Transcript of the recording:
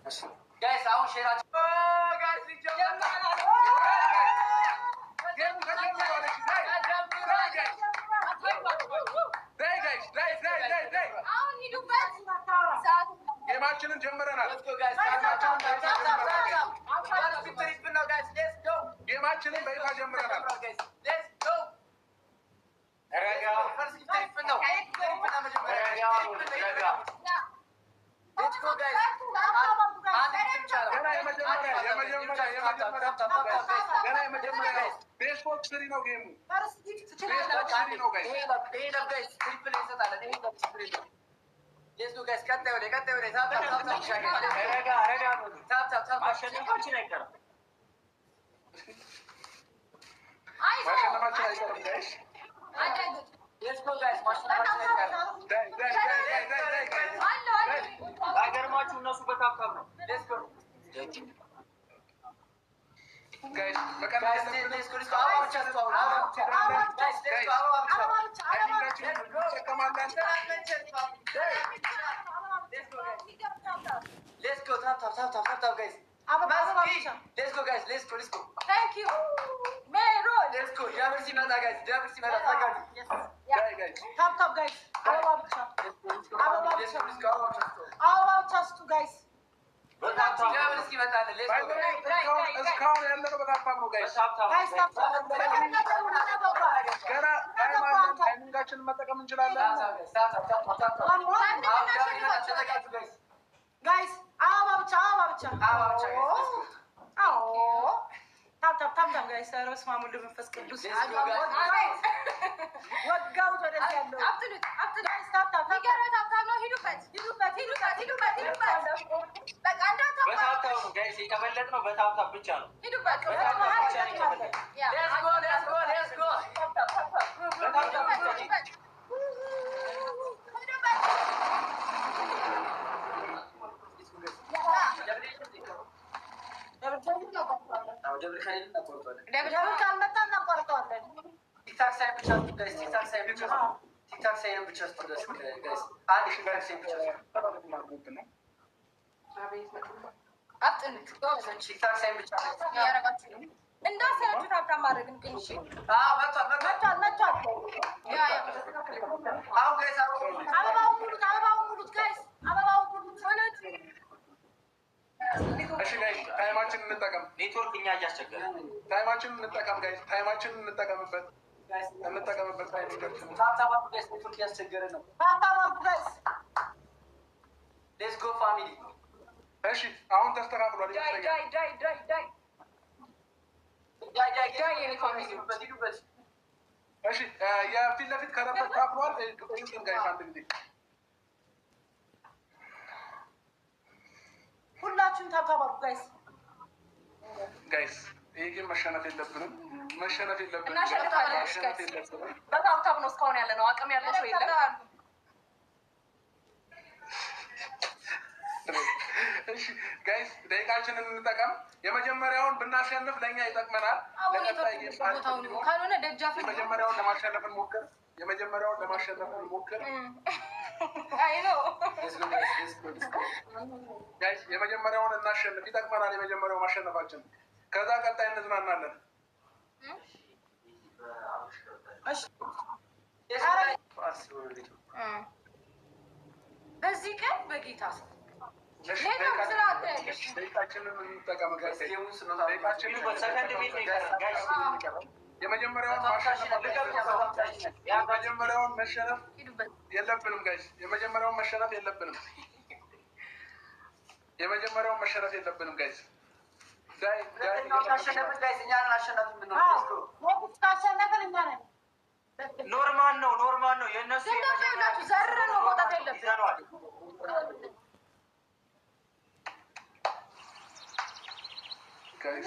ጋይስ አሁን ሼራችሁ ጋይስ ጌማችንን ጀምረናል። ጌማችንን በይፋ ጀምረናል። ቤስቦክ ስሪ ነው ጌሙ። አይገርማችሁ እነሱ በታብታብ ነው። እስካሁን ያለነው በታብታብ ነው ጋይስ። ገና ታይሚንጋችንን መጠቀም እንችላለን ጋይስ። አበባ ብቻ ታብታብ ጋይስ። በስመ አብ ወወልድ ወመንፈስ ቅዱስ ወጋውት ወደዚህ ያለው የተበለጥነው በታብታብ ብቻ ነው። እንዳሰራችሁ ታብታብ ማድረግ ነው። እሺ ታይማችንን እንጠቀም። ኔትወርክ እኛ እያስቸገረ ታይማችንን እንጠቀም ጋይስ። ታይማችንን እንጠቀምበት። ኔትወርክ እያስቸገረ ነው። ሌትስ ጎ ፋሚሊ። እሺ አሁን ተስተካክሏል። እሺ የፊት ለፊት ከረበት ታክሏል። ጋይስ አንድ ጊዜ ሁላችሁም ታብታባሉ ጋይስ። ይህ ግን መሸነፍ የለብንም። በታብታብ ነው እስካሁን ያለ ነው። አቅም ያለው ሰው የለም። እሺ ጋይስ ደቂቃችንን እንጠቀም። የመጀመሪያውን ብናሸንፍ ለእኛ ይጠቅመናል። ካልሆነ ደጃፍ የመጀመሪያውን ለማሸነፍ እንሞክር። ጋይስ የመጀመሪያውን እናሸንፍ፣ ይጠቅመናል። የመጀመሪያው ማሸነፋችን። ከዛ ቀጣይ እንዝናናለን። በዚህ ቀን በጌታ ደቂቃችንን እንጠቀም። የመጀመሪያውን መሸነፍ የለብንም ጋይስ። የመጀመሪያውን መሸነፍ የለብንም ጋይስ። ኖርማል ነው። የእነሱ ዘር ነው መውጣት የለብንም። ጋይስ